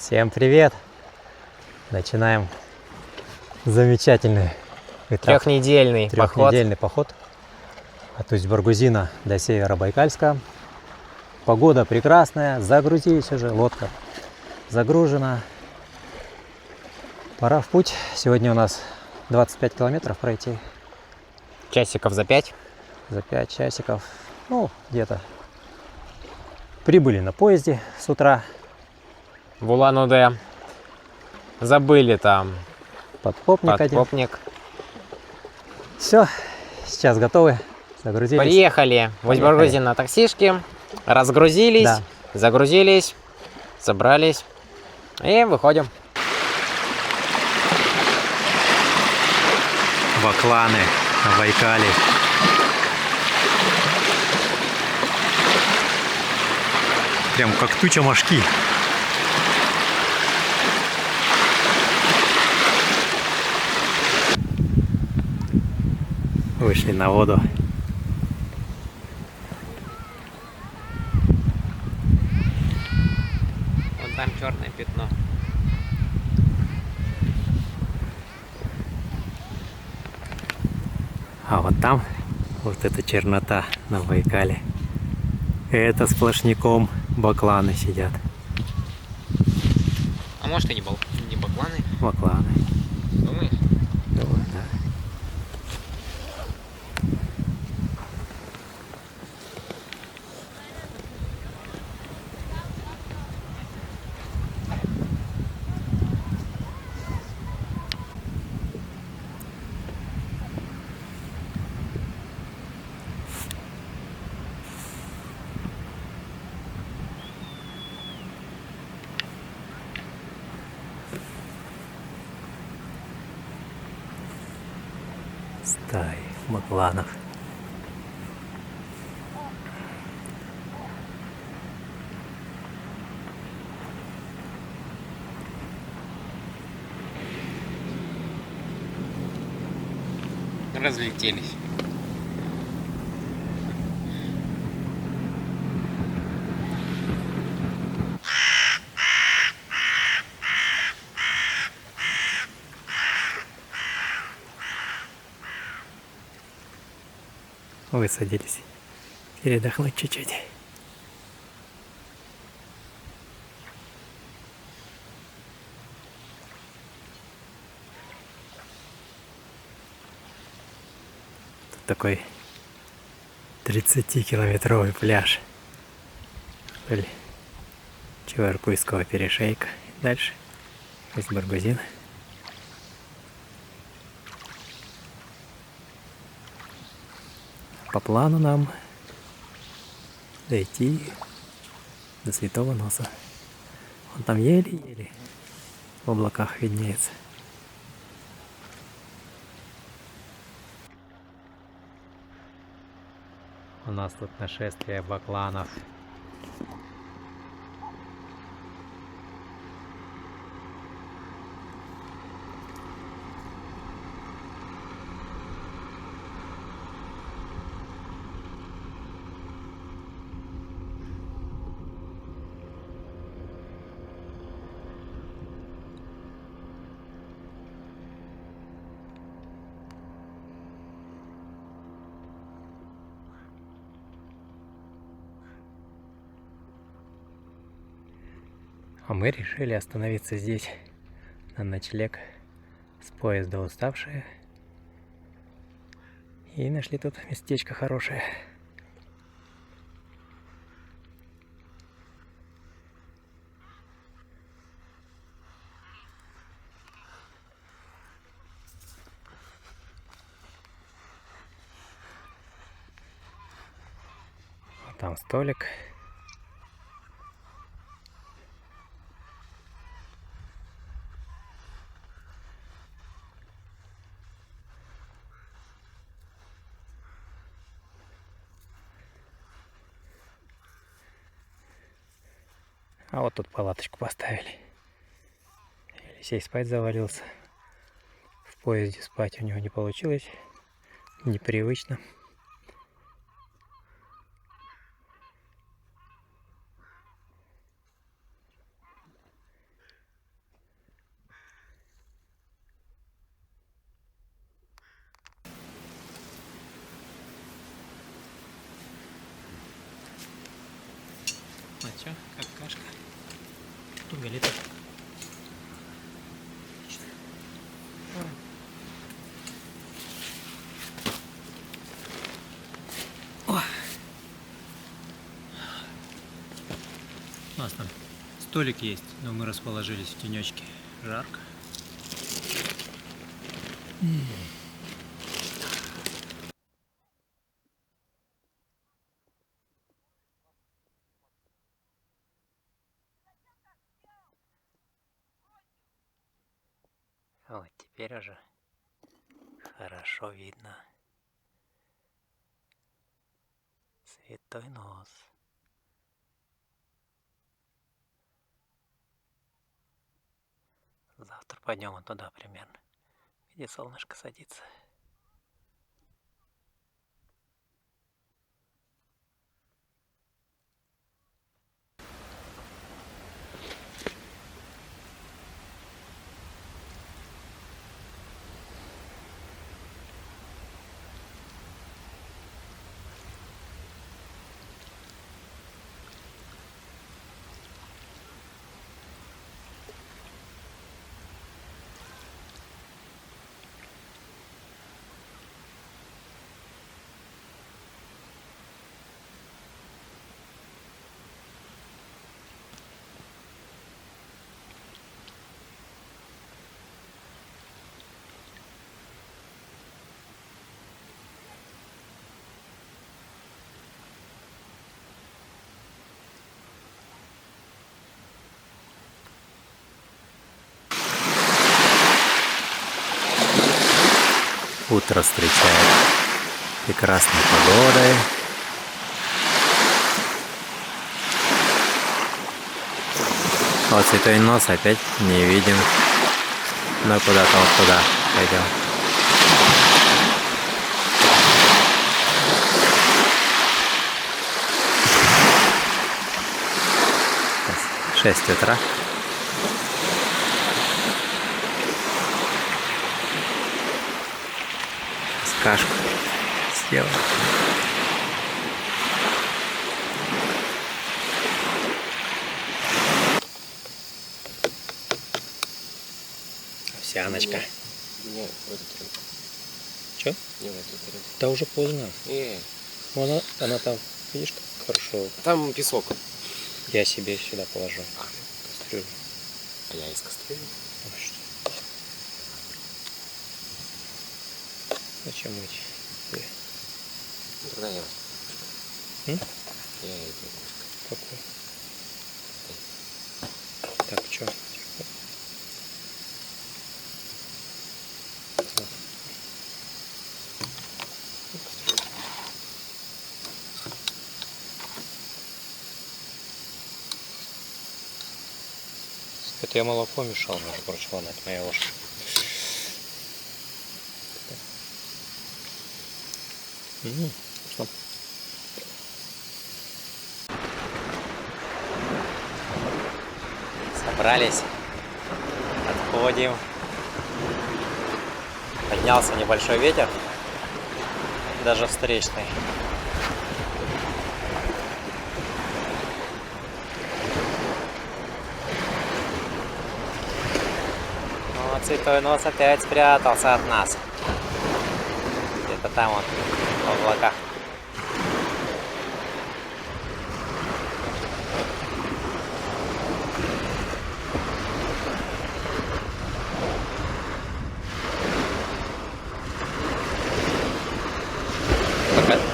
Всем привет! Начинаем замечательный этап. Трехнедельный Поход от Усть-Баргузина до Северобайкальска. Погода прекрасная, загрузились уже, лодка загружена. Пора в путь. Сегодня у нас 25 километров пройти. Часиков за 5. За 5 часиков. Ну, где-то. Прибыли на поезде с утра. В Улан-Удэ. Забыли там Подпопник. Все, сейчас готовы. Загрузились. Приехали в Усть-Баргузин на таксишке. Разгрузились, Да. загрузились, собрались и выходим. Бакланы на Байкале. Прям как туча мошки. Вышли на воду. Вон там черное пятно. А вот там вот эта чернота на Байкале. Это сплошняком бакланы сидят. А может и не бакланы? Бакланы. Думаешь? Думаю, да. Стаи бакланов. Разлетелись. Высадились. Передохнуть чуть-чуть. Тут такой 30-километровый пляж вдоль Чебаркульского перешейка. И дальше Усть-Баргузин. По плану нам дойти до Святого Носа. Он там еле-еле в облаках виднеется. У нас тут нашествие бакланов. А мы решили остановиться здесь на ночлег, с поезда уставшие. И нашли тут местечко хорошее. Вот там столик. А вот тут палаточку поставили. Елисей спать завалился. В поезде спать у него не получилось. Непривычно. А чё, как кашка? Туголита. О! У нас там столик есть, но мы расположились в тенечке. Жарко. Вот теперь уже хорошо видно. Святой нос. Завтра пойдем вот туда примерно, где солнышко садится. Утро встречает прекрасной погодой. Вот святой нос опять не видим. Но куда-то вот туда пойдем. Сейчас 6 утра. Кашку сделаем. Овсяночка. Не, в этот ряд. Чё? Не в этот ряд. Да уже поздно. Она там, видишь, как хорошо. Там песок. Я себе сюда положу. Кастрюлю. А я из кастрюли. Ну, что? Зачем мыть? Ну, тогда я. М? Я иду. Какой? Так, что? Это я молоко мешал, между прочим, ладно, это моя ложка. Вкусно. Собрались, отходим. Поднялся небольшой ветер, даже встречный. Ну, святой нос опять спрятался от нас. Где-то там он, в облаках.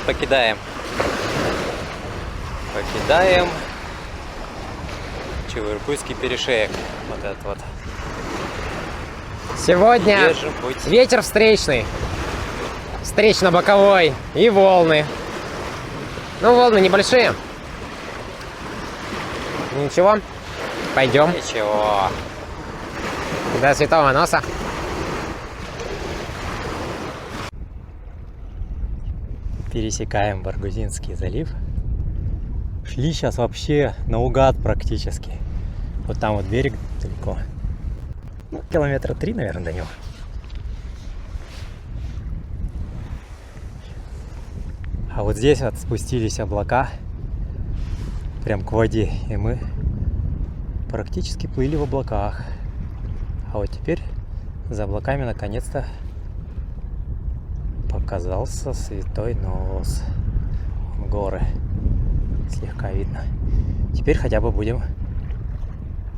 Покидаем Чувыркуйский перешеек. Вот этот вот. Сегодня Держим путь. ветер встречный. Встречно-боковой. И волны. Ну, волны небольшие. Ничего. Пойдем. Ничего. До святого носа. Пересекаем Баргузинский залив. Шли сейчас вообще наугад практически. Вот там вот берег далеко. Ну, километра 3, наверное, до него. А вот здесь вот спустились облака. прям к воде, и мы практически плыли в облаках. А вот теперь за облаками наконец-то показался Святой Нос. Горы слегка видно. Теперь хотя бы будем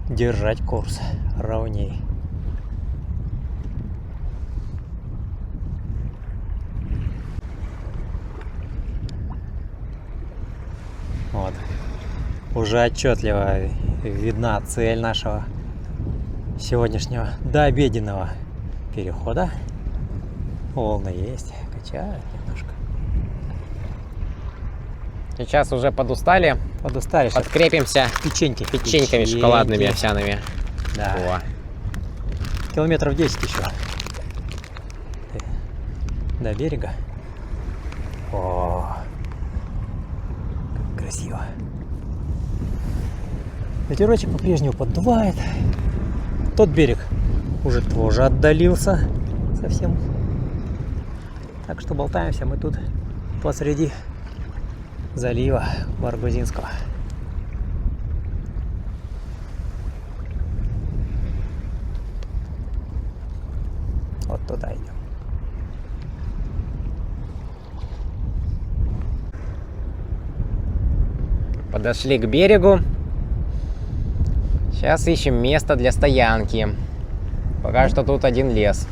держать курс ровней. Вот. Уже отчетливо видна цель нашего сегодняшнего дообеденного перехода. Волны есть, качают немножко. Сейчас уже подустали. Подустали, сейчас Подкрепимся печеньками шоколадными, овсяными. Да. Километров 10 еще до берега. О, как красиво. Ветерочек по-прежнему поддувает. Тот берег уже тоже отдалился совсем. Так что болтаемся мы тут посреди залива Баргузинского. Вот туда идем. Подошли к берегу. Сейчас ищем место для стоянки. Пока что тут один лес.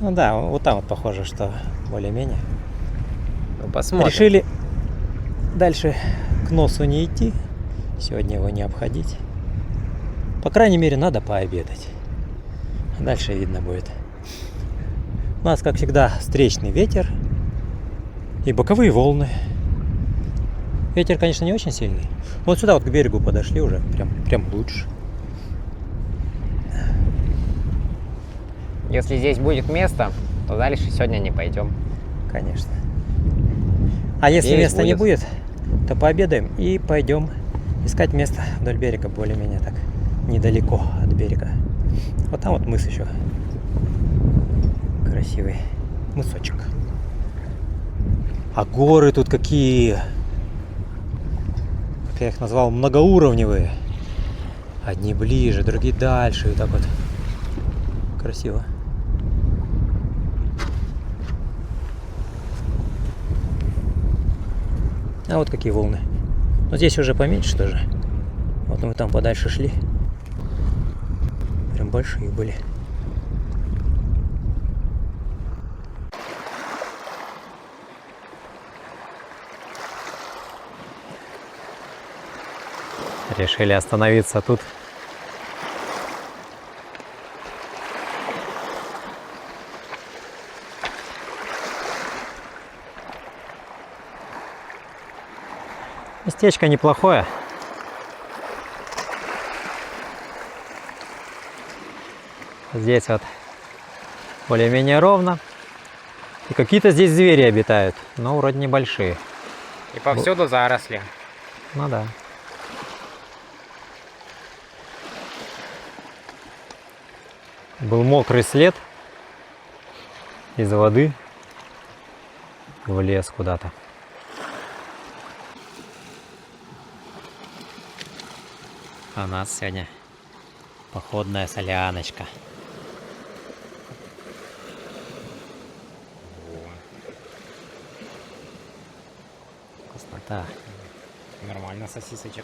Ну да, вот там вот похоже, что более-менее. Ну, посмотрим. Решили дальше к носу не идти. Сегодня его не обходить. По крайней мере, надо пообедать. Дальше видно будет. У нас, как всегда, встречный ветер и боковые волны. Ветер, конечно, не очень сильный. Вот сюда вот к берегу подошли уже, прям лучше. Если здесь будет место, то дальше сегодня не пойдем. Конечно. А если Здесь места не будет. будет, то пообедаем и пойдем искать место вдоль берега, более-менее так, недалеко от берега. Вот там вот мыс еще. Красивый мысочек. А горы тут какие, как я их назвал, многоуровневые. Одни ближе, другие дальше. И так вот красиво. А вот какие волны. Но здесь уже поменьше тоже. Вот мы там подальше шли. Прям большие были. Решили остановиться тут. Местечко неплохое. Здесь вот более-менее ровно. И какие-то здесь звери обитают, но вроде небольшие. И повсюду заросли. Ну да. Был мокрый след из воды в лес куда-то. А у нас сегодня походная соляночка. Вкуснота. Нормально сосисочек.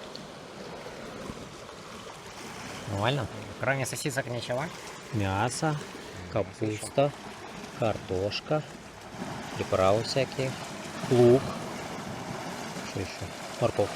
Нормально? Кроме сосисок ничего? Мясо, капуста, картошка, приправы всякие, лук. Что еще? Морковка.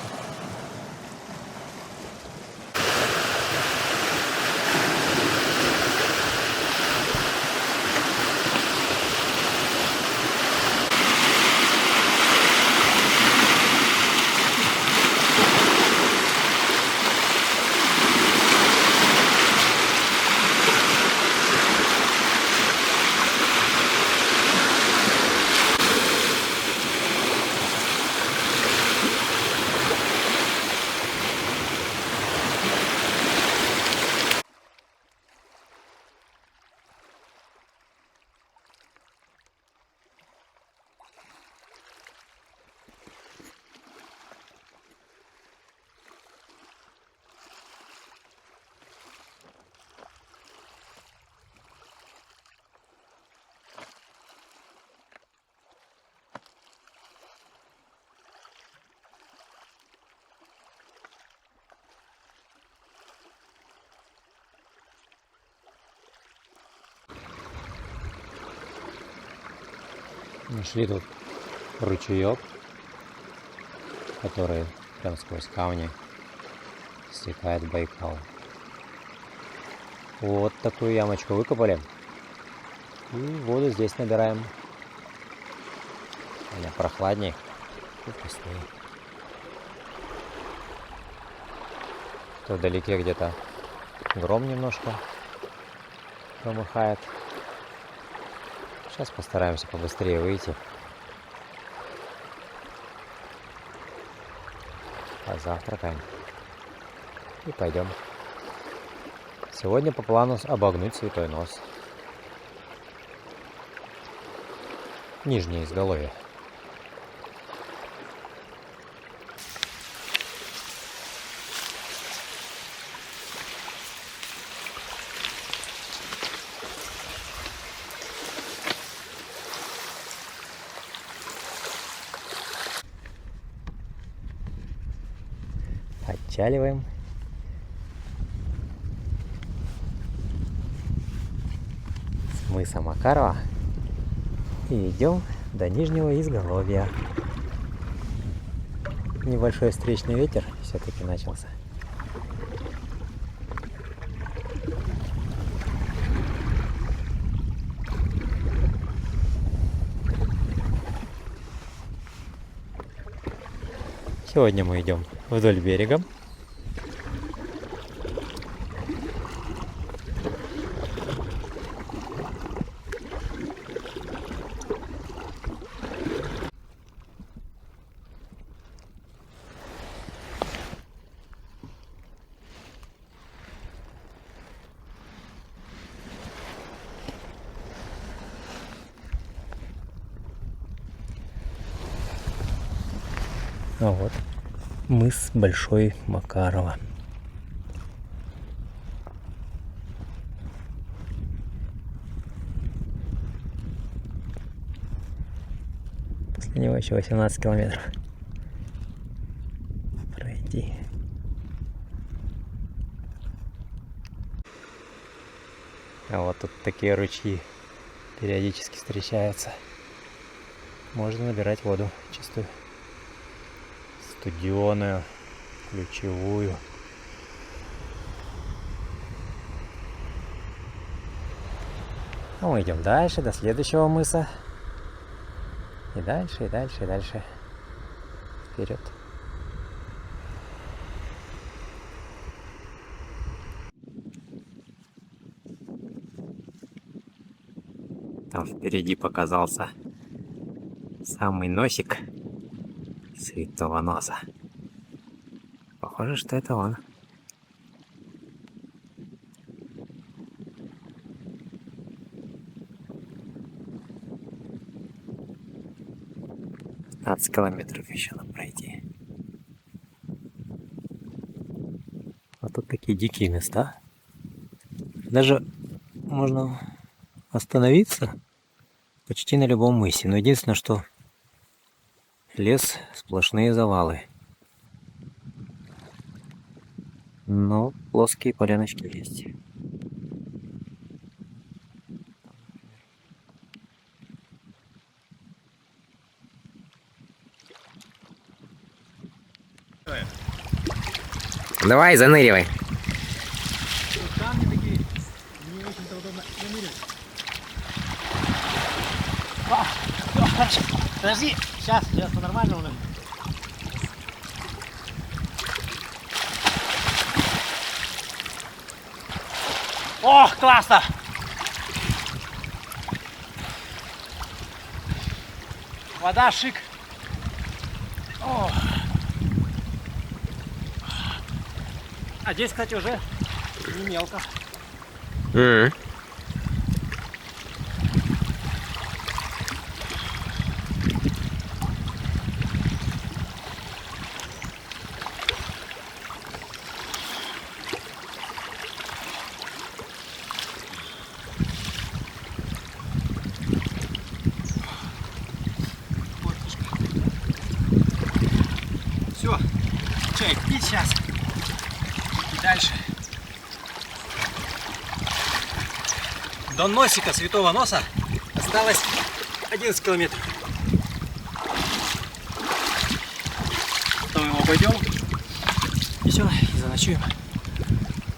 Нашли тут ручеек, который прям сквозь камни стекает в Байкал. Вот такую ямочку выкопали. И воду здесь набираем. Она прохладней и вкуснее. Тут вдалеке где-то гром немножко промыхает. Сейчас постараемся побыстрее выйти. Позавтракаем. И пойдем. Сегодня по плану обогнуть Святой Нос. Нижнее изголовье. Отчаливаем. С мыса Макарова. И идем до нижнего изголовья. Небольшой встречный ветер все-таки начался. Сегодня мы идем вдоль берега. А вот мыс Большой Макарова. После него еще 18 километров пройти. А вот тут такие ручьи периодически встречаются. Можно набирать воду чистую. Студеную, ключевую. А мы идем дальше, до следующего мыса. И дальше, и дальше, и дальше. Вперед. Там впереди показался самый носик Святого Носа. Похоже, что это он. Пятнадцать километров еще надо пройти. А тут такие дикие места. Даже можно остановиться почти на любом мысе. Но единственное, что лес, сплошные завалы. Но плоские поляночки есть. Давай, заныривай. Камни такие, не очень-то удобно заныривать. Хорошо. Подожди, сейчас по-нормальному. Ох, классно! Вода шик. Ох. А здесь, кстати, уже не мелко. Все, чай пить сейчас. И дальше. До носика Святого Носа осталось 11 километров. пойдем. И все, и заночуем.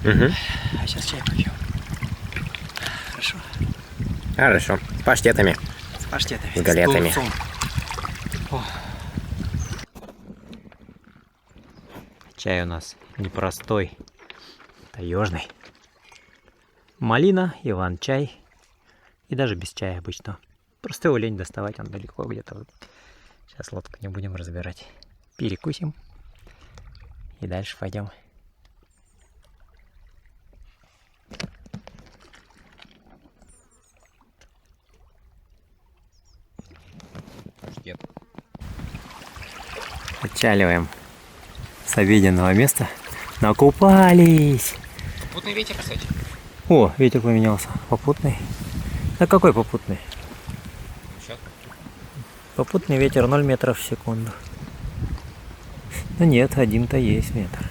Угу. А сейчас чай попьем. Хорошо. Хорошо. С паштетами. С паштетами. С галетами. тунцом. О. Чай у нас непростой, таежный. Малина, иван-чай. И даже без чая обычно. Просто его лень доставать, он далеко где-то. Вот. Сейчас лодку не будем разбирать. Перекусим. И дальше пойдем. Паштет. Отчаливаем с обеденного места. Накупались! Попутный ветер, кстати. О, ветер поменялся. Попутный. Да какой попутный? Сейчас. Попутный ветер 0 метров в секунду. Ну нет, один-то есть метр.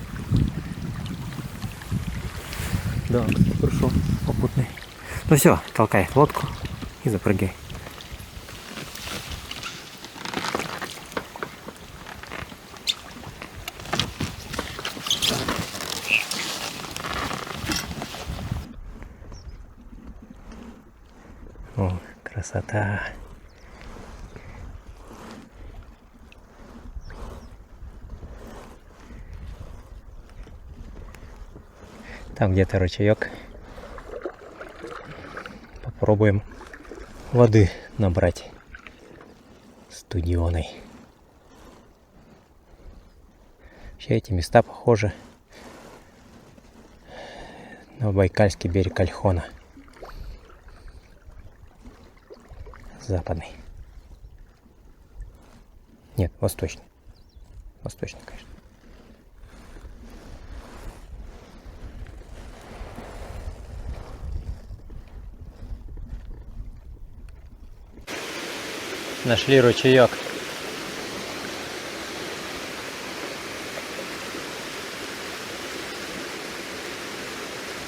Да, хорошо, попутный. Ну все, толкай лодку и запрыгай. О, красота. Там где-то ручеек. Попробуем воды набрать студеной. Вообще эти места похожи на Байкальский берег Ольхона. Западный. Нет, восточный. Восточный, конечно. Нашли ручеек.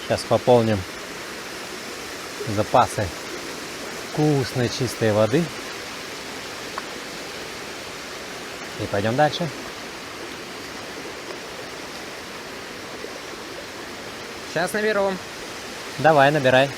Сейчас пополним запасы вкусной чистой воды. И пойдем дальше. Сейчас наберу. Давай, набирай.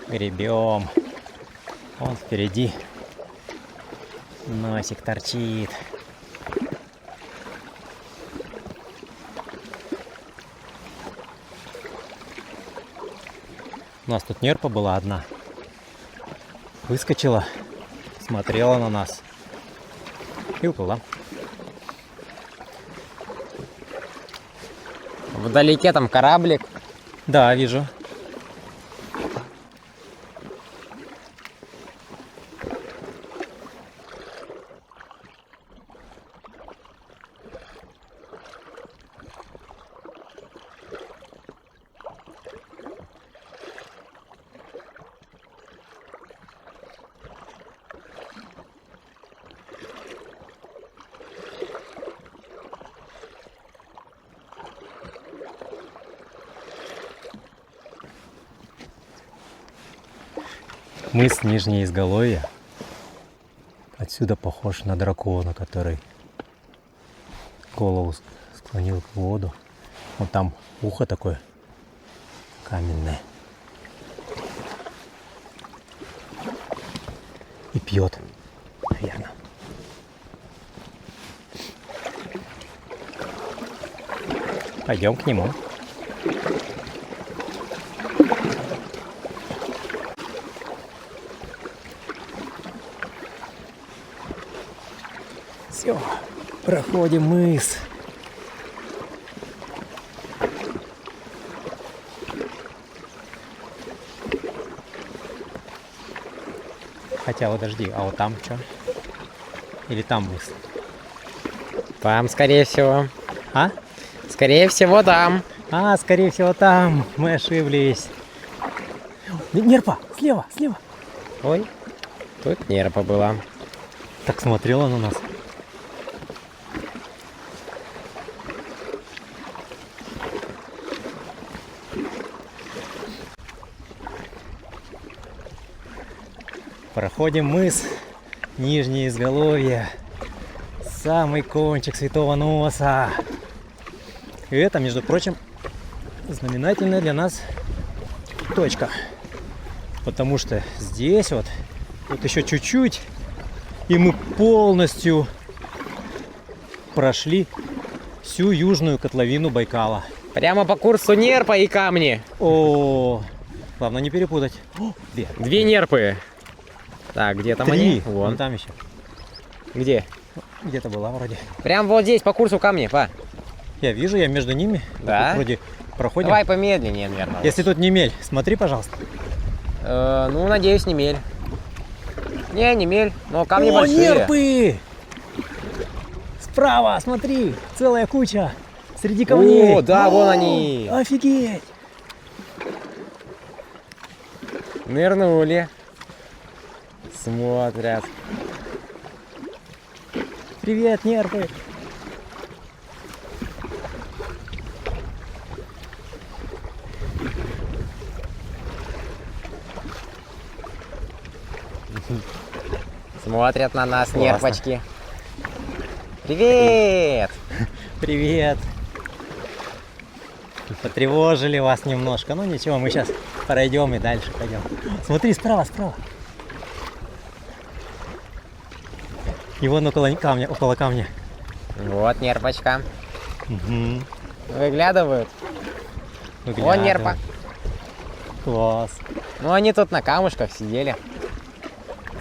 Гребем. Вон впереди носик торчит. У нас тут нерпа была одна. Выскочила, смотрела на нас и уплыла. Вдалеке там кораблик. Да, вижу. Мыс Нижнее Изголовье. Отсюда похож на дракона, который голову склонил к воду. Вот там ухо такое каменное. И пьет, наверное. Пойдем к нему. Все, проходим мыс. Хотя, подожди, а вот там что? Или там мыс? Там, скорее всего. А? Скорее всего, там. А, скорее всего, там мы ошиблись. Нерпа, слева, слева. Ой, тут нерпа была. Так смотрела на нас. Проходим мыс Нижнее Изголовье. Самый кончик Святого Носа. И это, между прочим, знаменательная для нас точка. Потому что здесь вот еще чуть-чуть, и мы полностью прошли всю южную котловину Байкала. Прямо по курсу нерпа и камни. О, главное не перепутать. О, Две нерпы. Так, где там 3. они? Вон Вон. там еще. Где? Где-то была вроде. Прям вот здесь, по курсу камни, па. Я вижу, я между ними. Да? Тут вроде проходим. Давай помедленнее, наверное. Если тут не мель, смотри, пожалуйста. Ну, надеюсь, не мель. Не мель, но камни О, большие. нерпы! Справа, смотри, целая куча. Среди камней. О, да, вон они. Офигеть! Нырнули. Смотрят. Привет, нерпы! Смотрят на нас Классно. нерпочки. Привет! Привет! Потревожили вас немножко. Ну ничего, мы сейчас пройдем и дальше пойдем. Смотри, справа, справа. И вон около камня, около камня. Вот нерпочка. Угу. Выглядывают. Вон нерпа. Класс. Ну, они тут на камушках сидели.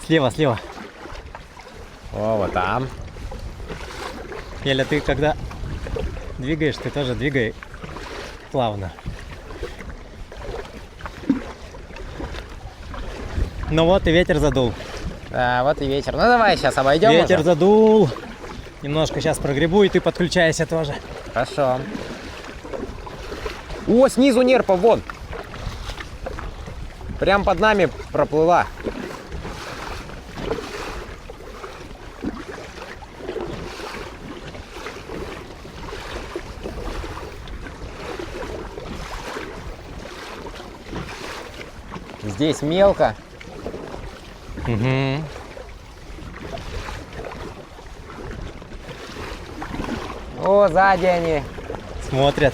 Слева, слева. О, вот там. Еля, ты когда двигаешь, ты тоже двигай плавно. Ну вот и ветер задул. Да, вот и ветер. Ну, давай сейчас обойдем. Ветер уже. задул. Немножко сейчас прогребу, и ты подключайся тоже. Хорошо. О, снизу нерпа, вон. Прям под нами проплыла. Здесь мелко. Угу. О, сзади они. Смотрят.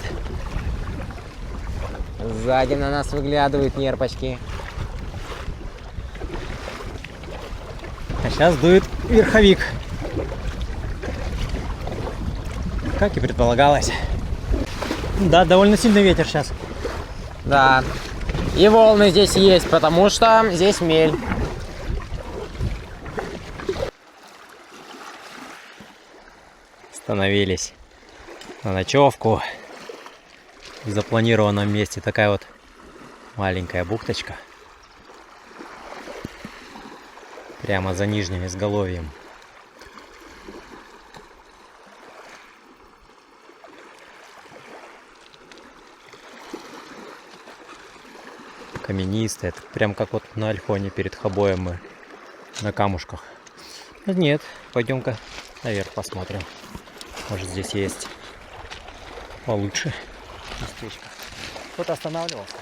Сзади на нас выглядывают нерпочки. А сейчас дует верховик. Как и предполагалось. Да, довольно сильный ветер сейчас. Да. И волны здесь есть, потому что здесь мель. Остановились на ночевку. В запланированном месте такая вот маленькая бухточка. Прямо за нижним изголовьем. Каменистая, это прям как вот на Ольхоне перед Хобоем мы на камушках. Нет, пойдем-ка наверх посмотрим. Может здесь есть получше местечко. Кто-то останавливался.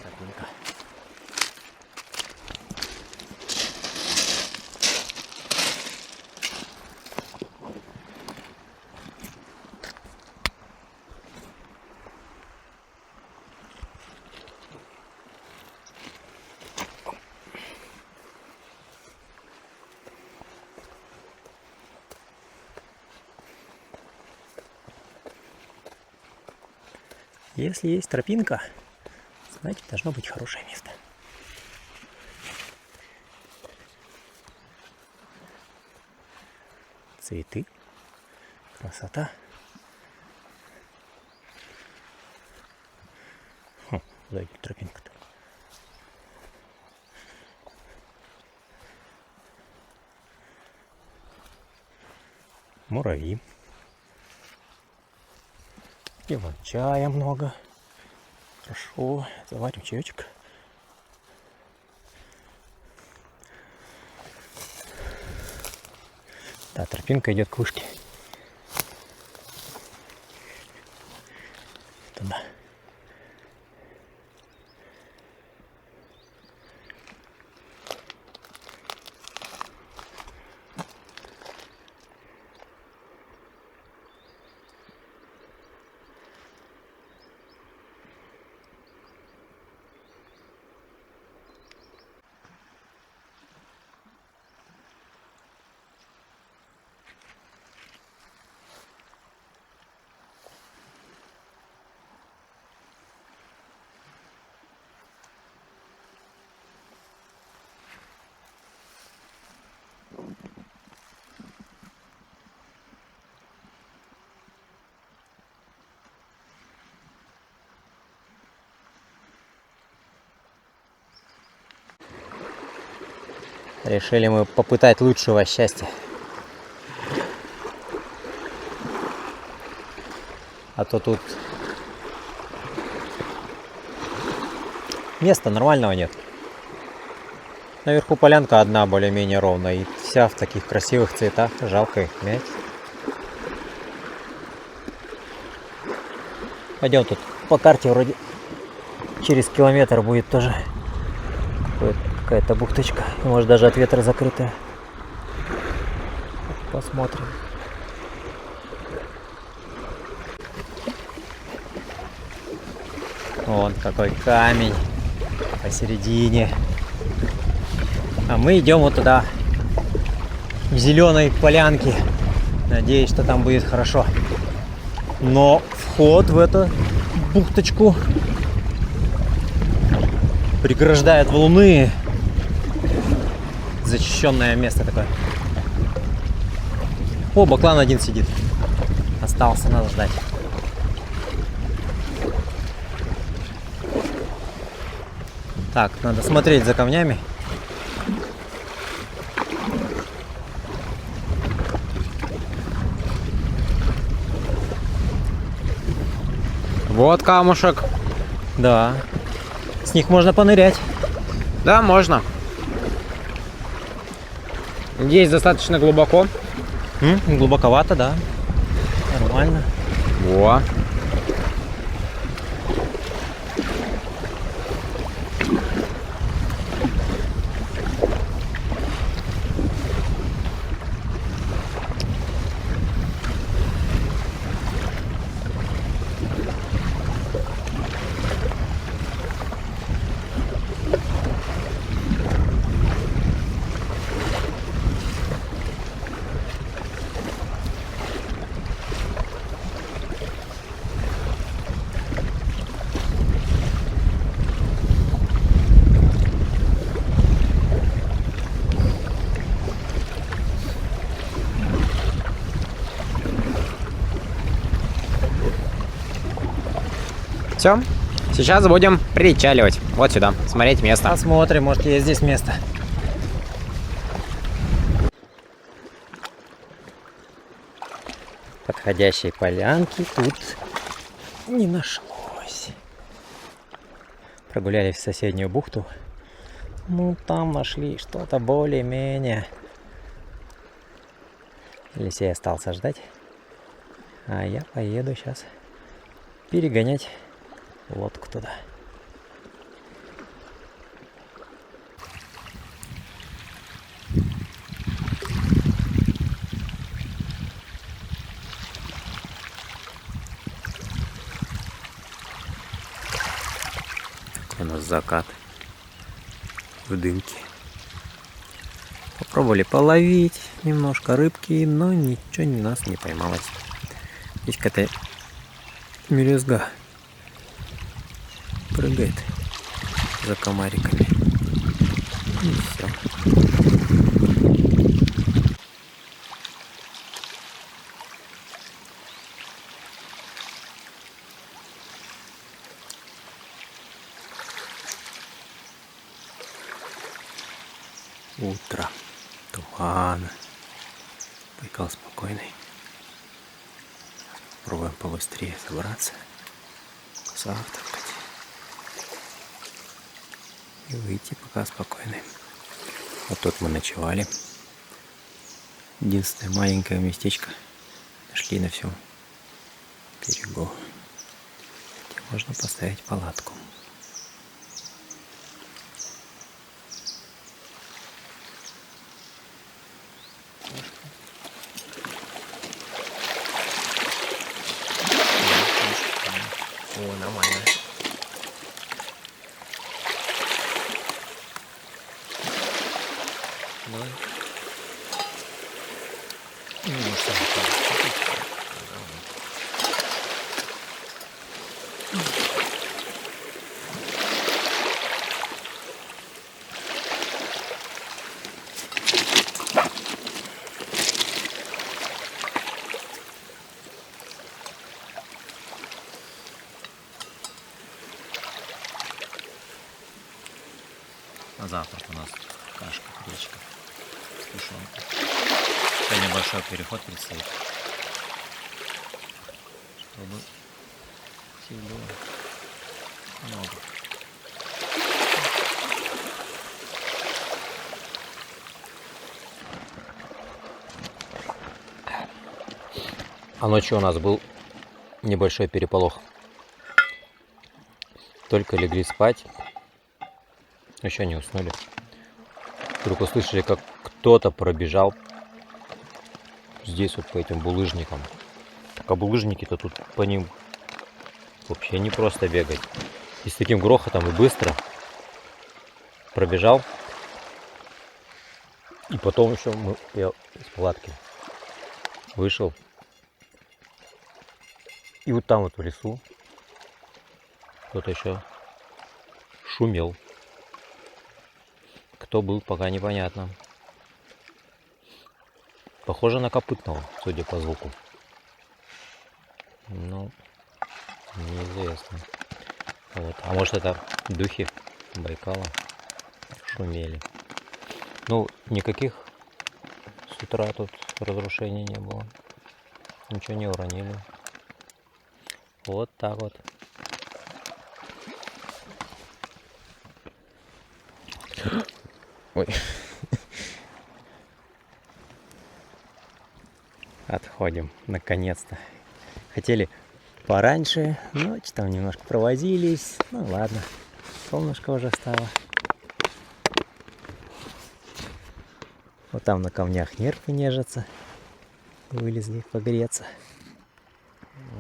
Тропинка. Если есть тропинка, значит, должно быть хорошее место. Цветы, красота. Куда идет тропинка-то? Муравьи. И вон чая много. Хорошо, заварим чаечек. Да, тропинка идет к вышке. Туда. Решили мы попытать лучшего счастья. А то тут места нормального нет. Наверху полянка одна более-менее ровная. И вся в таких красивых цветах. Жалко их мять. Пойдем тут по карте вроде через километр будет тоже какая-то бухточка. Может даже от ветра закрытая. Посмотрим. Вон какой камень посередине. А мы идем вот туда, в зеленой полянке. Надеюсь, что там будет хорошо. Но вход в эту бухточку преграждает валуны. Защищенное место такое. О, баклан один сидит. Остался, надо ждать. Так, надо смотреть за камнями. Вот камушек. Да. С них можно понырять. Да, можно. Здесь достаточно глубоко. Глубоковато, да. Нормально. Во. Все. Сейчас будем причаливать. Вот сюда. Смотреть место. Посмотрим, может есть здесь место. Подходящей полянки тут не нашлось. Прогулялись в соседнюю бухту. Ну, там нашли что-то более-менее. Елисей остался ждать. А я поеду сейчас перегонять лодку туда. У нас закат в дымке. Попробовали половить немножко рыбки, но ничего нас не поймалось. Есть какая-то мелюзга прыгает за комариками. И все. Утро. Туман. Байкал спокойный. Попробуем побыстрее собраться, завтракать и выйти пока спокойно. Вот тут мы ночевали. Единственное маленькое местечко нашли на всем берегу, где можно поставить палатку. О, нормально. Давай. На завтрак у нас кашка, гречка, тушенка. Сегодня большой переход предстоит, чтобы сил было много. А ночью у нас был небольшой переполох. Только легли спать, еще не уснули. Вдруг услышали, как кто-то пробежал здесь вот по этим булыжникам. А булыжники-то тут по ним вообще не просто бегать. И с таким грохотом и быстро пробежал. И потом еще я из палатки вышел. И вот там вот в лесу кто-то еще шумел. Кто был, пока непонятно. Похоже на копытного, судя по звуку. Ну, неизвестно. Вот. А может, это духи Байкала шумели. Ну, никаких с утра тут разрушений не было. Ничего не уронили. Вот так вот. Ой. Отходим, наконец-то. Хотели пораньше, но там немножко провозились. Ну ладно, солнышко уже стало. Вот там на камнях нерпы нежатся. Вылезли погреться.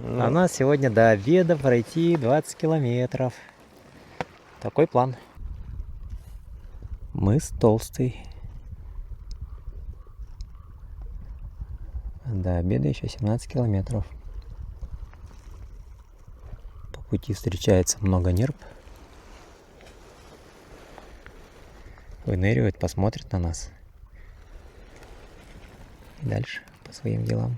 А у нас сегодня до обеда пройти 20 километров. Такой план. Мыс Толстый. До обеда еще 17 километров. По пути встречается много нерп. Выныривает, посмотрит на нас. И дальше по своим делам.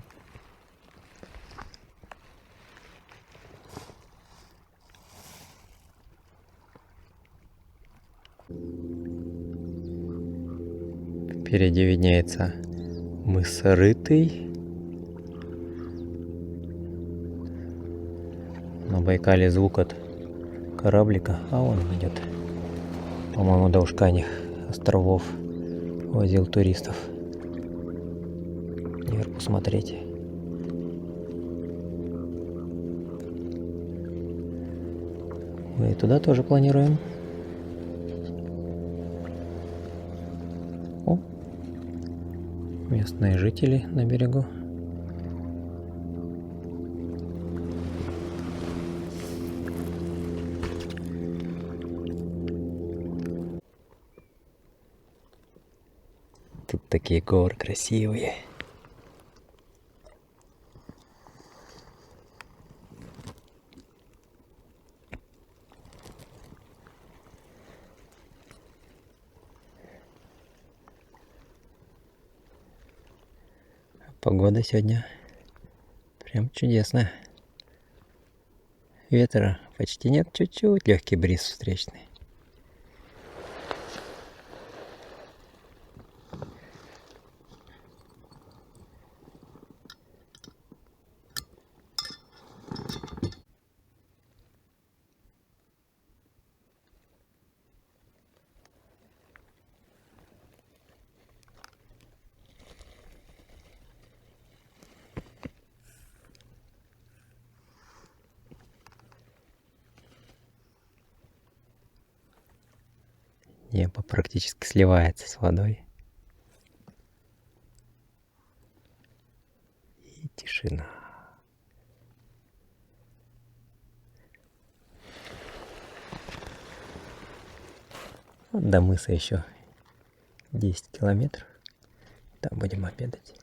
Впереди виднеется мыс Рытый. На Байкале звук от кораблика, а он идет, по-моему, до Ушканьих островов, возил туристов нерпу смотреть. Мы и туда тоже планируем. О, местные жители на берегу. Тут такие горы красивые. Погода сегодня прям чудесная. Ветра почти нет, чуть-чуть легкий бриз встречный. Небо практически сливается с водой. И тишина. До мыса еще 10 километров. Там будем обедать.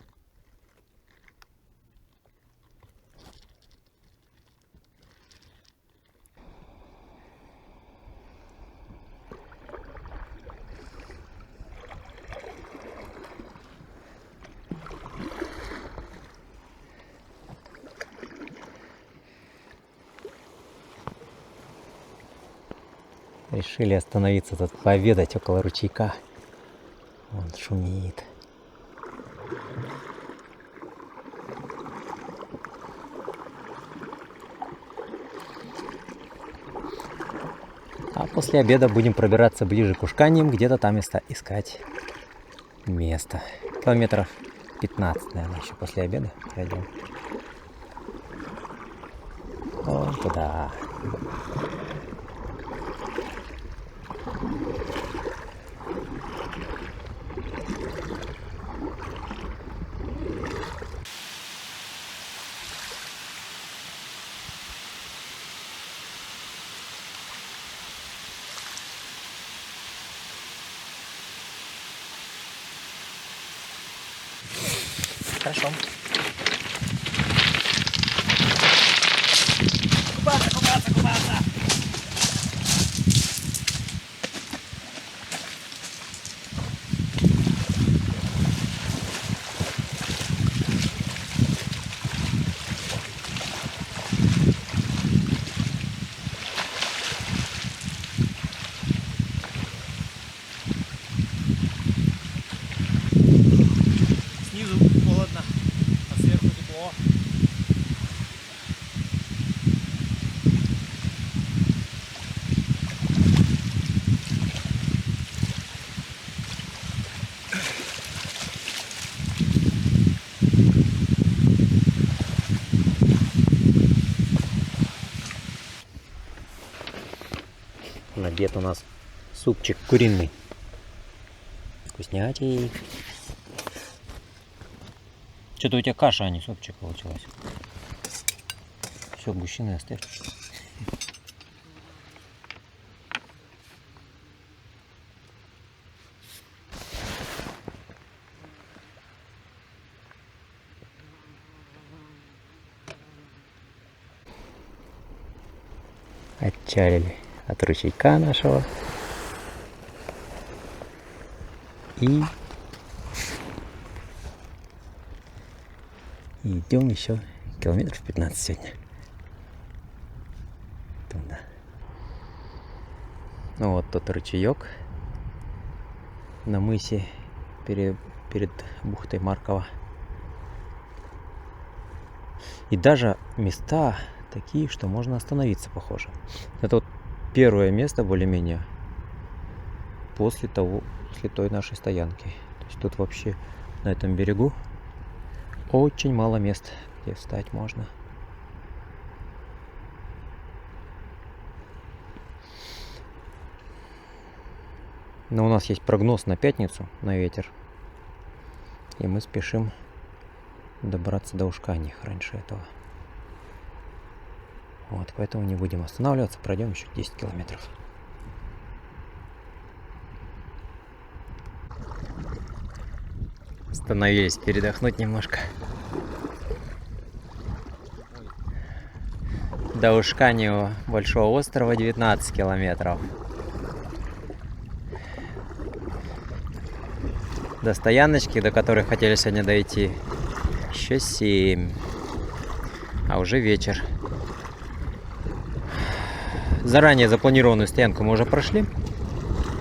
Решили остановиться тут пообедать около ручейка. Он шумит. А после обеда будем пробираться ближе к Ушканьям, где-то там искать место. Километров 15, наверное, еще после обеда пройдем. Вон туда. Хорошо. Купаться! Снизу холодно, а сверху тепло. На обед у нас супчик куриный. Вкуснятей. Что-то у тебя каша, а не супчик получилось. Все, гущины оставь. Отчалили от ручейка нашего. И идем еще километров 15 сегодня. Туда. Ну вот тот ручеек на мысе перед бухтой Маркова. И даже места такие, что можно остановиться, похоже. Это вот первое место более-менее после той нашей стоянки. То есть тут вообще на этом берегу очень мало мест, где встать можно. Но у нас есть прогноз на пятницу, на ветер. И мы спешим добраться до Ушканья раньше этого. Вот, поэтому не будем останавливаться, пройдем еще 10 километров. Остановились передохнуть немножко. До Ушканьего Большого острова 19 километров. До стояночки, до которой хотели сегодня дойти, еще 7. А уже вечер. Заранее запланированную стоянку мы уже прошли.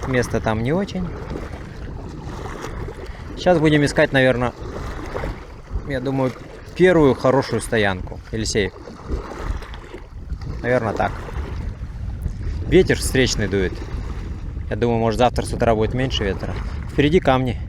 Место там не очень. Сейчас будем искать, наверное, я думаю, первую хорошую стоянку. Елисей. Наверное, так. Ветер встречный дует. Я думаю, может, завтра с утра будет меньше ветра. Впереди камни.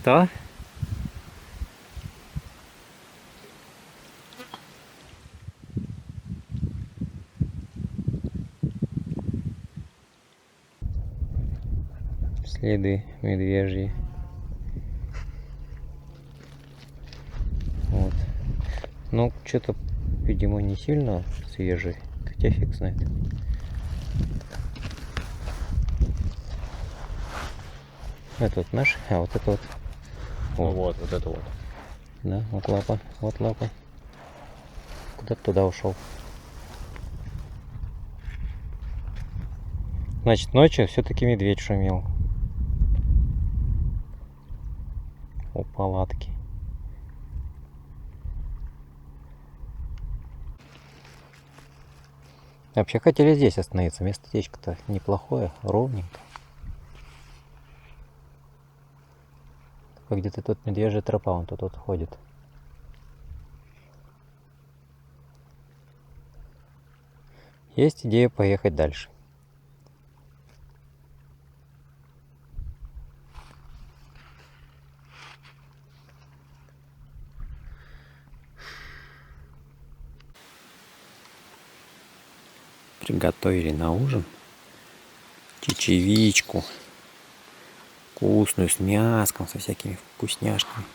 Что? Следы медвежьи. Вот. Ну, что-то, видимо, не сильно свежий. Хотя фиг знает. Это вот наш, а вот это вот. Ну вот это вот. Да, вот лапа, вот лапа. Куда-то туда ушел. Значит, ночью все-таки медведь шумел. У палатки. Вообще хотели здесь остановиться. Местечко-то неплохое, ровненько. Только где-то тут медвежья тропа, он тут ходит. Есть идея поехать дальше. Приготовили на ужин чечевичку вкусную, с мяском, со всякими вкусняшками.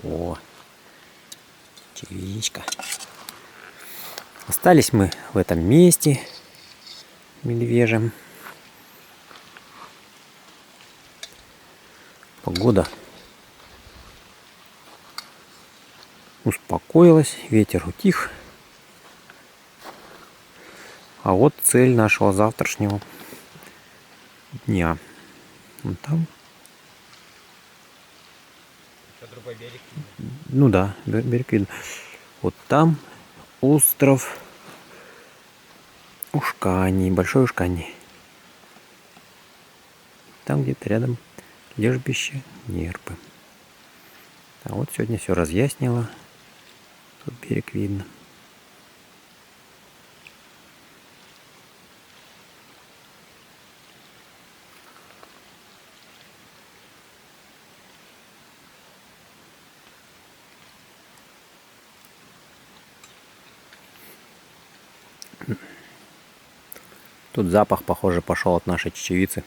О, чечевичка. Остались мы в этом месте медвежьем. Погода успокоилась, ветер утих. А вот цель нашего завтрашнего дня. Вон там. Другой берег. Ну да, берег видно. Вот там остров Ушкани, Большой Ушкани. Там где-то рядом лежбище Нерпы. А вот сегодня все разъяснило. Тут берег видно. Тут запах, похоже, пошел от нашей чечевицы.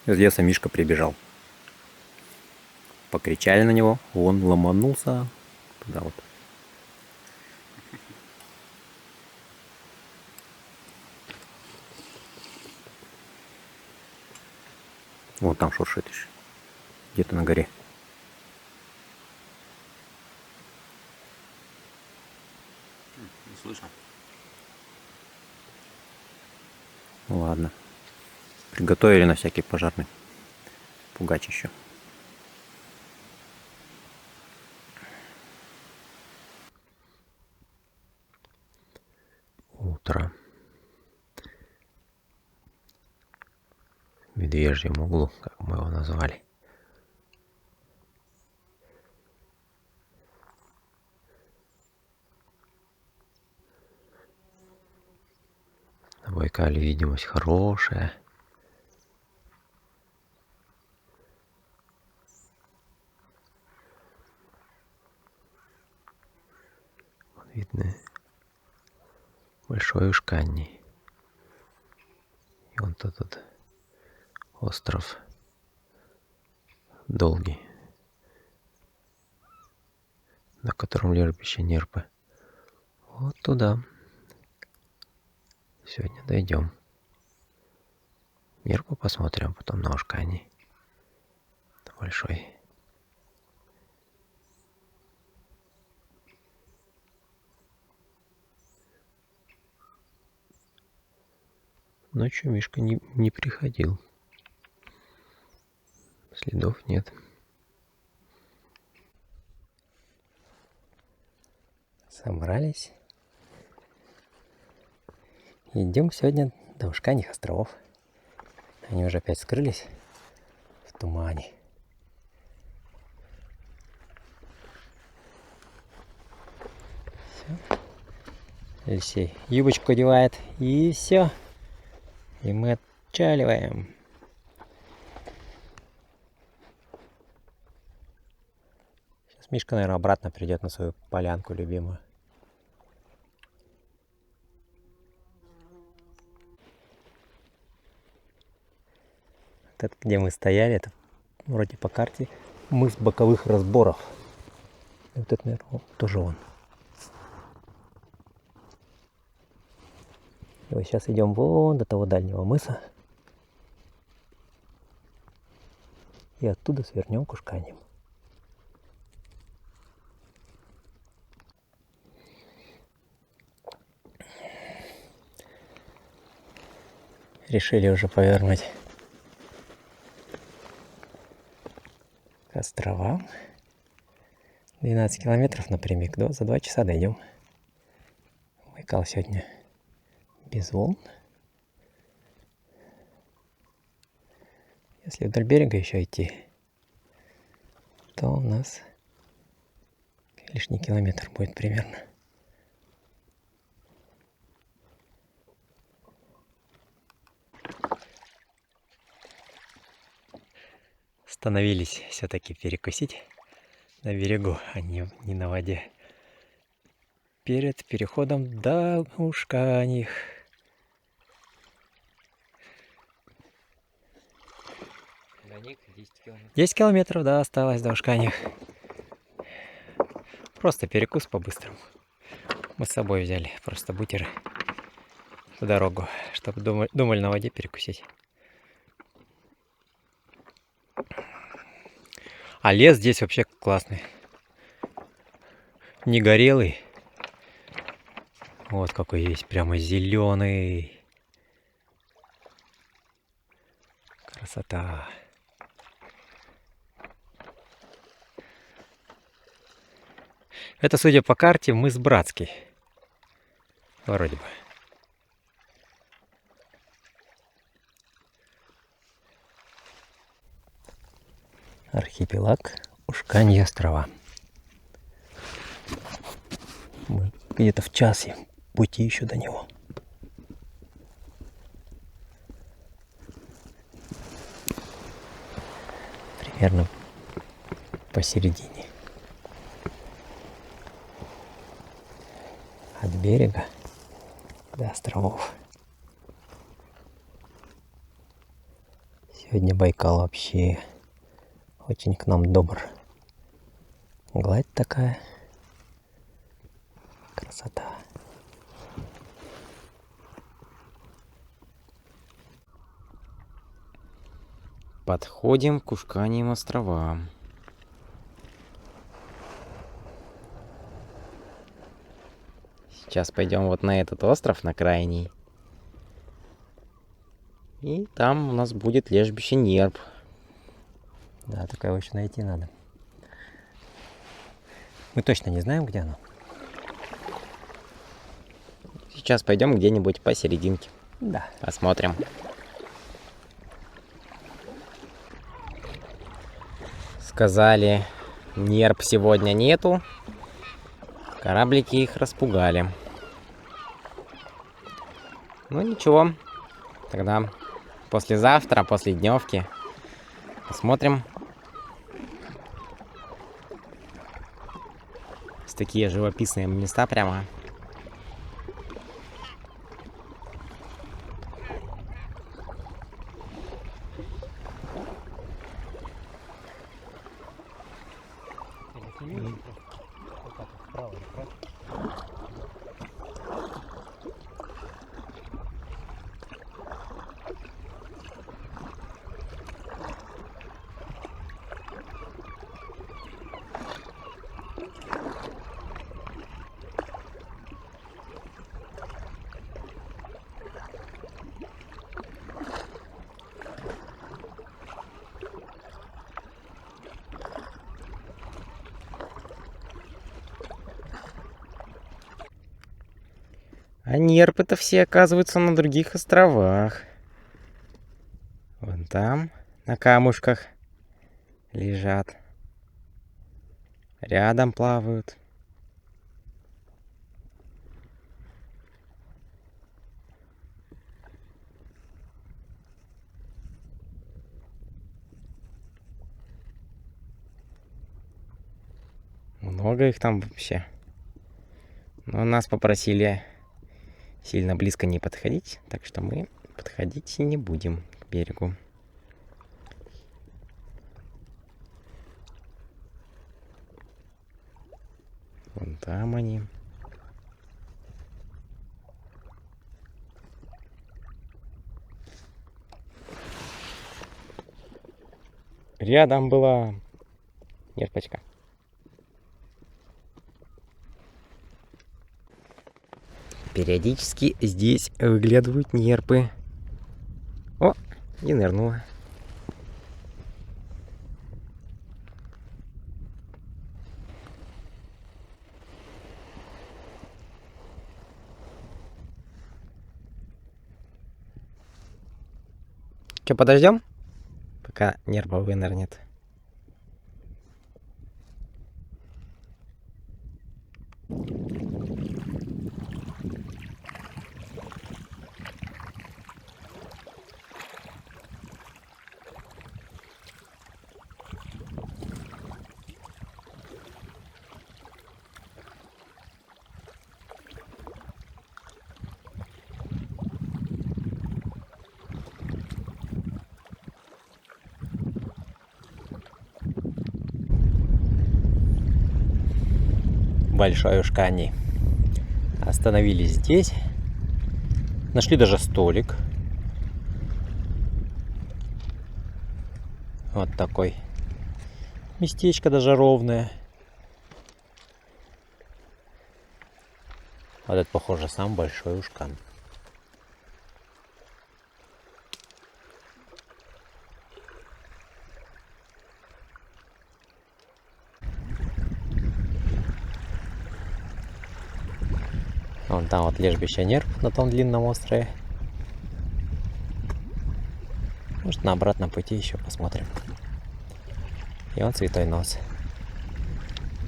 Из леса Мишка прибежал. Покричали на него, он ломанулся туда вот. Вот там шуршит еще. Где-то на горе. Не слышно. Ладно. Приготовили на всякий пожарный пугач еще. Утро. В медвежьем углу, как мы его назвали. На Байкале видимость хорошая. Видно Большой Ушкани. И вон тут вот остров Долгий, на котором лежбище Нерпы. Вот туда сегодня дойдем. Нерпу посмотрим, потом на Ушкани. Большой. Ночью Мишка не приходил. Следов нет. Собрались. Идем сегодня до Ушканьих островов. Они уже опять скрылись в тумане. Все. Алексей юбочку одевает, и все. И мы отчаливаем. Мишка, наверное, обратно придет на свою полянку любимую. Вот это, где мы стояли, это вроде по карте мыс боковых разборов. И вот это, наверное, тоже он. И вот сейчас идем вон до того дальнего мыса. И оттуда свернем к Ушканьям. Решили уже повернуть к островам. 12 километров напрямик, за 2 часа дойдем. Байкал сегодня без волн. Если вдоль берега еще идти, то у нас лишний километр будет примерно. Остановились все-таки перекусить на берегу, а не на воде. Перед переходом до Ушканьих. 10 километров, да, осталось до Ушканьих. Просто перекус по-быстрому. Мы с собой взяли просто бутеры в дорогу, чтобы думали на воде перекусить. А лес здесь вообще классный. Не горелый. Вот какой есть, прямо зеленый. Красота. Это, судя по карте, мыс Братский. Вроде бы. Архипелаг Ушканьи острова. Мы где-то в часе пути еще до него. Примерно посередине. От берега до островов. Сегодня Байкал вообще очень к нам добр. Гладь такая. Красота. Подходим к Ушканьим островам. Сейчас пойдем вот на этот остров, на крайний. И там у нас будет лежбище нерп. Да, такая очень найти надо. Мы точно не знаем, где оно. Сейчас пойдем где-нибудь посерединке. Да. Посмотрим. Сказали, нерп сегодня нету. Кораблики их распугали. Ну ничего. Тогда послезавтра, после дневки, посмотрим. Такие живописные места прямо. А нерпы-то все оказываются на других островах. Вон там, на камушках лежат. Рядом плавают. Много их там вообще. Но нас попросили сильно близко не подходить, так что мы подходить не будем к берегу. Вон там они. Рядом была нерпочка. Периодически здесь выглядывают нерпы. О, и нырнула. Че, подождем, пока нерпа вынырнет? Большой ушкани. Остановились здесь. Нашли даже столик. Вот такой. Местечко даже ровное. Вот это, похоже, сам большой ушкан. Вон там вот лежбище нерп на том длинном острове. Может, на обратном пути еще посмотрим. И он святой нос,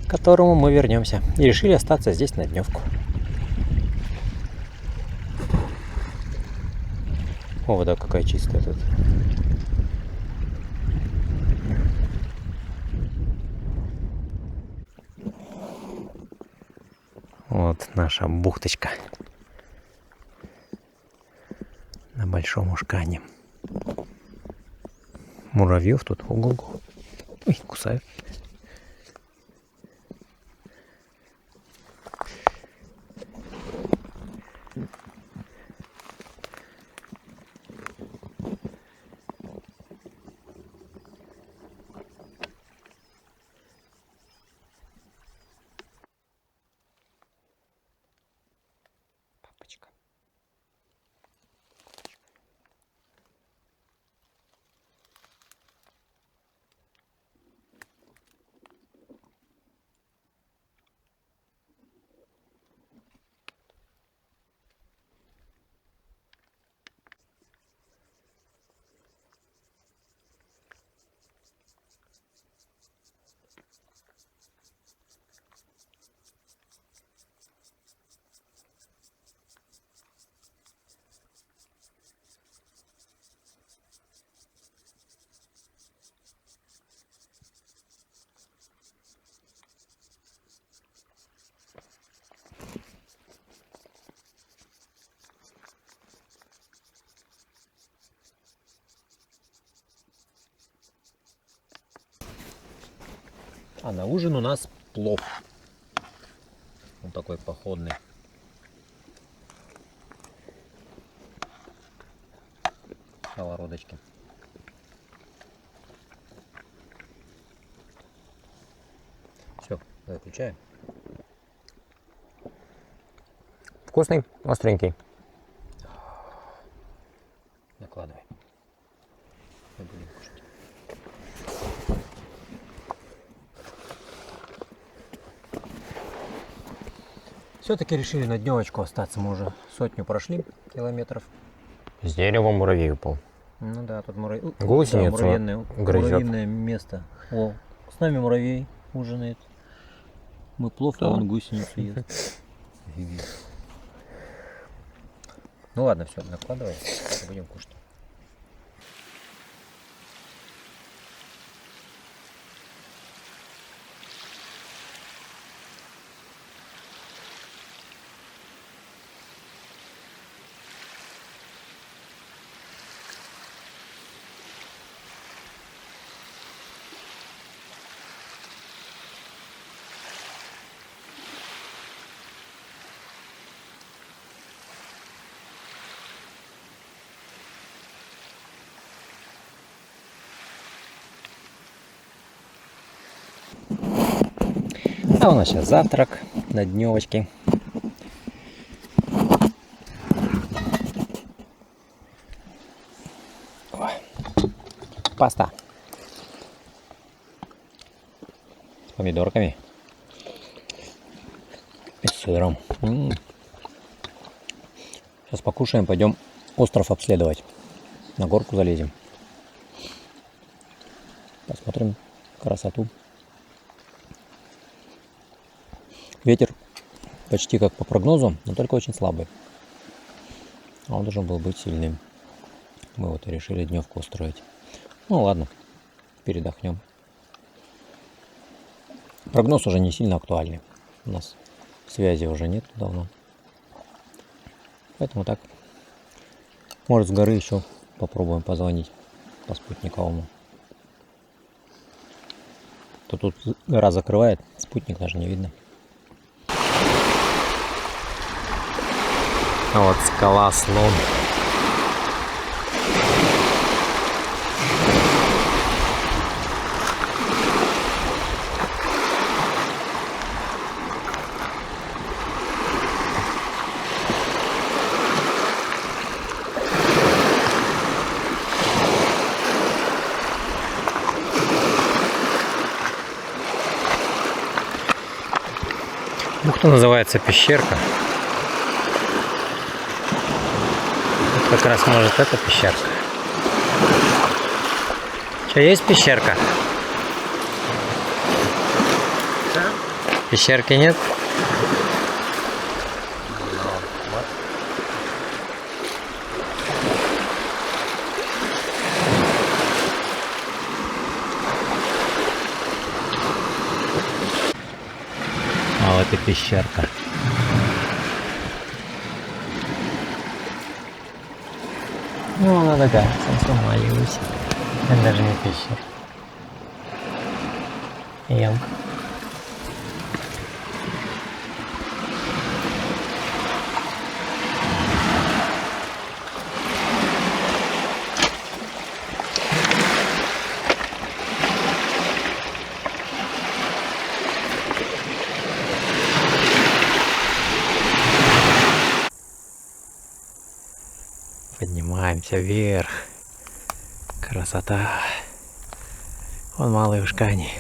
к которому мы вернемся. И решили остаться здесь на дневку. О, вода какая чистая тут. Вот наша бухточка на большом ушкане. Муравьев тут ого-го. Ой, кусают. Папочка. А на ужин у нас плов. Он такой походный. Сковородочки. Все, выключаю. Вкусный, остренький. Накладывай. Мы будем кушать. Все-таки решили на дневочку остаться. Мы уже 100 прошли километров. С дерева муравей упал. Ну да, тут гусеницу муравьиное место. О, с нами муравей ужинает. Мы плов, а он гусеницу ест. Ну ладно, все, накладывай, будем кушать. А у нас сейчас завтрак на дневочке. Паста с помидорками и с сыром. Сейчас покушаем, пойдем остров обследовать. На горку залезем. Посмотрим красоту. Ветер почти как по прогнозу, но только очень слабый. А он должен был быть сильным. Мы вот и решили дневку устроить. Ну ладно, передохнем. Прогноз уже не сильно актуальный. У нас связи уже нет давно. Поэтому так. Может, с горы еще попробуем позвонить по спутниковому. То тут гора закрывает, спутник даже не видно. А вот скала Слон. Бухта называется Пещерка. Вот как раз может эта пещерка. Что, есть пещерка? Да? Пещерки нет? А вот и пещерка. Ну, она такая, совсем маленькая. Это даже не пещера. Ямка. Поднимаемся вверх. Красота. Вон Малые Ушкани.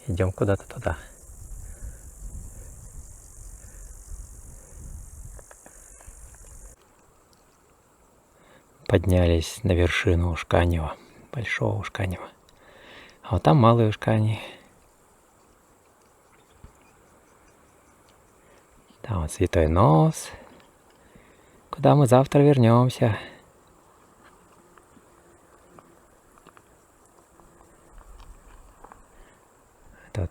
Идем куда-то туда. Поднялись на вершину Ушканева, Большого Ушканева. А вот там Малые Ушкани. Там вот Святой Нос, куда мы завтра вернемся. Тут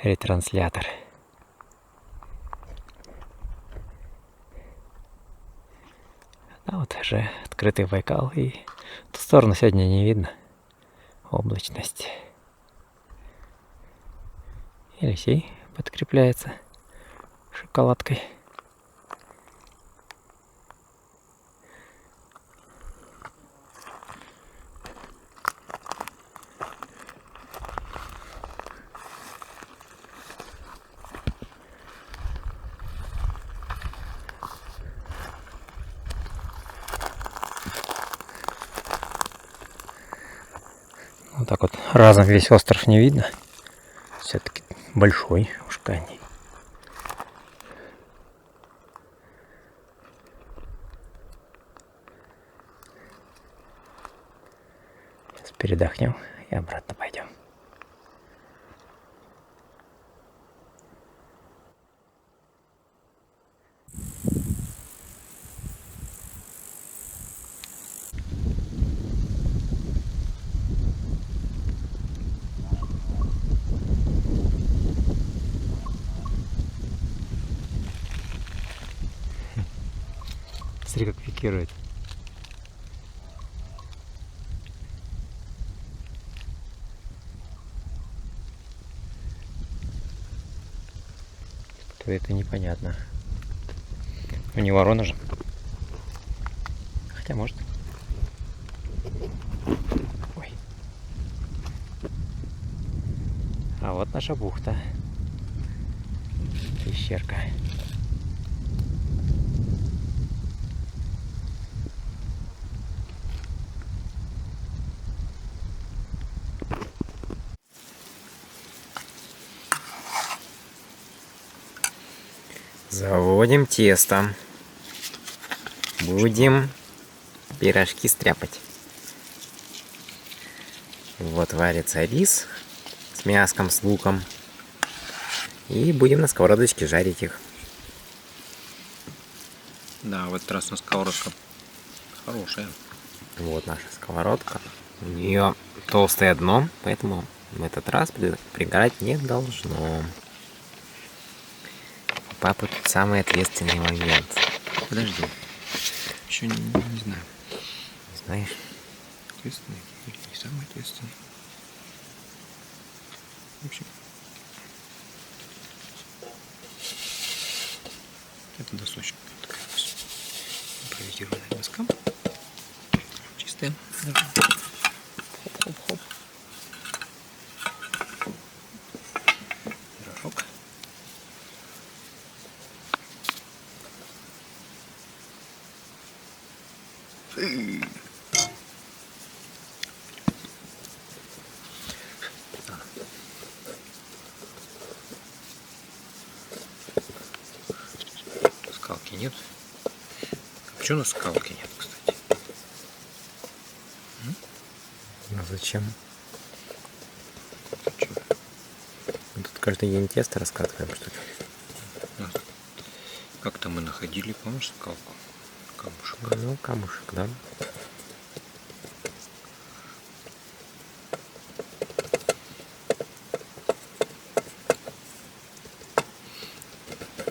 ретранслятор. А вот уже открытый Байкал, и ту сторону сегодня не видно. Облачность. Елисей подкрепляется шоколадкой. Вот так вот разом весь остров не видно. Все-таки большой Ушкани. Сейчас передохнем и обратно пойдем. Смотри, как пикирует. то это непонятно. Ну не ворона же. Хотя может. Ой. А вот наша бухта. Пещерка. Заводим тесто. Будем пирожки стряпать. Вот варится рис с мяском, с луком. И будем на сковородочке жарить их. Да, в этот раз у нас сковородка хорошая. Вот наша сковородка. У нее толстое дно, поэтому в этот раз пригорать не должно. У папы тут самый ответственный момент. Подожди. Еще не знаю. Не знаешь? Ответственный или не самый ответственный? В общем, это досочка такая импровизированная доска. Чистая. Хоп-хоп-хоп. Пирожок. Скалки нет. Почему у нас скалки нет, кстати? А зачем? Мы тут каждый день тесто раскатываем, что ли? Как-то мы находили, помнишь, скалку? Камушек. Ну, камушек, да.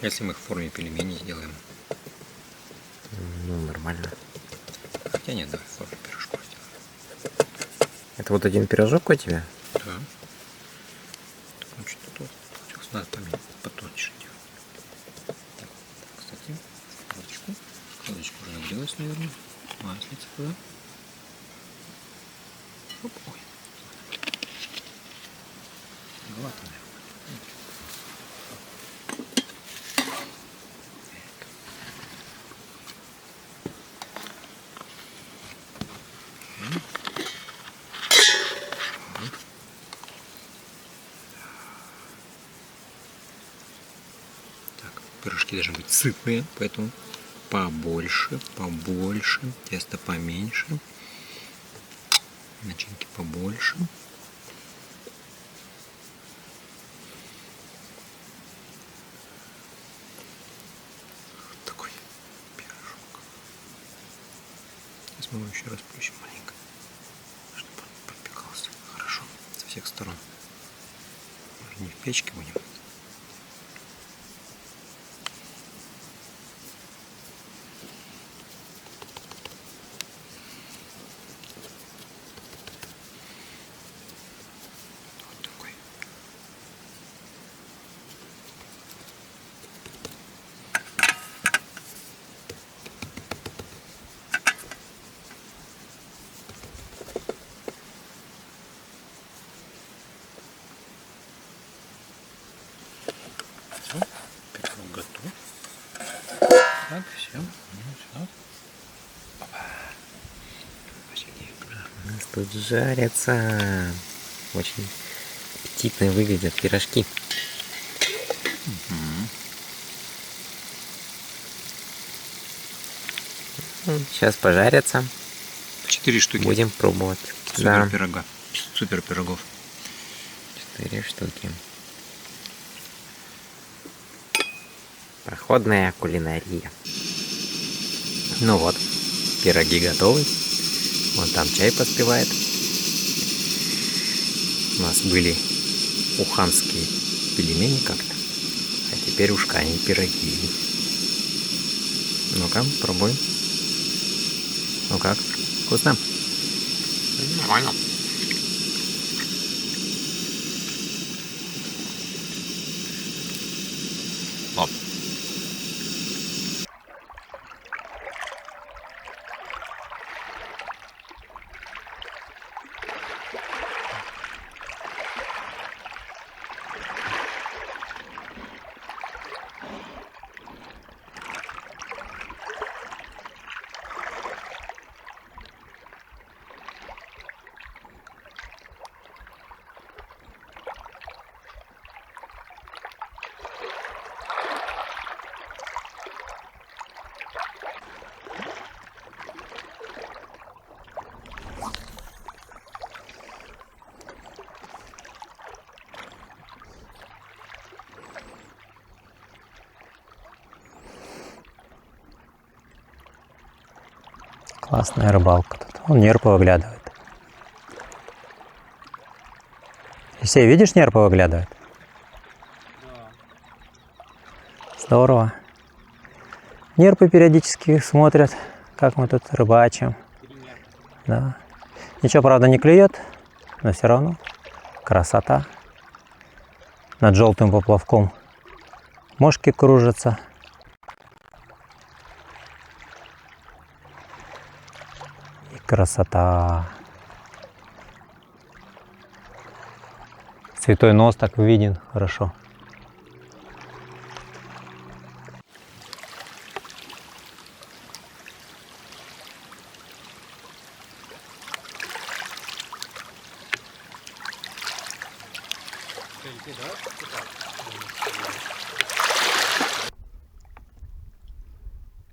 Если мы их в форме пельменей сделаем. Ну, нормально. Хотя нет, давай в форме пирожков сделаем. Это вот один пирожок у тебя? Да. Очень толстый. Сейчас надо потоньше делать. Так, кстати, складочку. Складочку уже нагрелась, наверное. Маслица туда. Оп, ой. Голова-то, наверное. Пирожки должны быть сытные, поэтому побольше, тесто поменьше, начинки побольше. Вот такой пирожок. Сейчас мы его еще раз плющим маленько, чтобы он пропекался хорошо со всех сторон. Мы не в печке будем. Пирог готов. Так, все. У нас тут жарятся. Очень аппетитно выглядят пирожки. Сейчас пожарятся. 4 штуки. Будем пробовать. Супер пирога. Супер пирогов. 4 штуки. Проходная кулинария. Ну вот, пироги готовы. Вон там чай поспевает. У нас были уханские пельмени как-то. А теперь ушкани пироги. Ну-ка, пробуем. Ну как? Вкусно? Нормально. Вот. Классная рыбалка тут. Он нерпы выглядывает. Алексей, видишь, нерпы выглядывает? Да. Здорово. Нерпы периодически смотрят, как мы тут рыбачим. Да. Ничего, правда, не клюет, но все равно красота. Над желтым поплавком мошки кружатся. И красота. Святой нос так виден хорошо.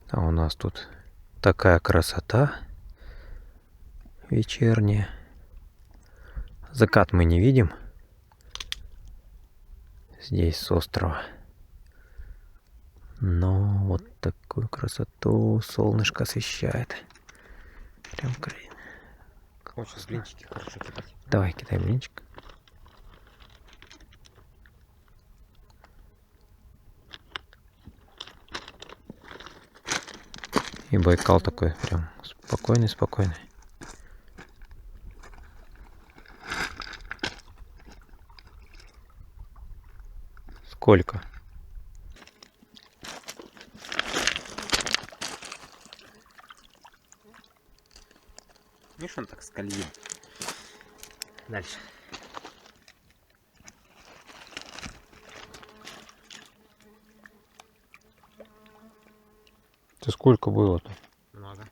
А у нас тут такая красота вечерняя. Закат мы не видим. Здесь с острова. Но вот такую красоту солнышко освещает. Прям красиво. Хочешь блинчики хорошо кидать? Давай, кидай блинчик. И Байкал такой прям спокойный. Сколько? Видишь, он так скользит. Дальше. Ты сколько было-то? Много.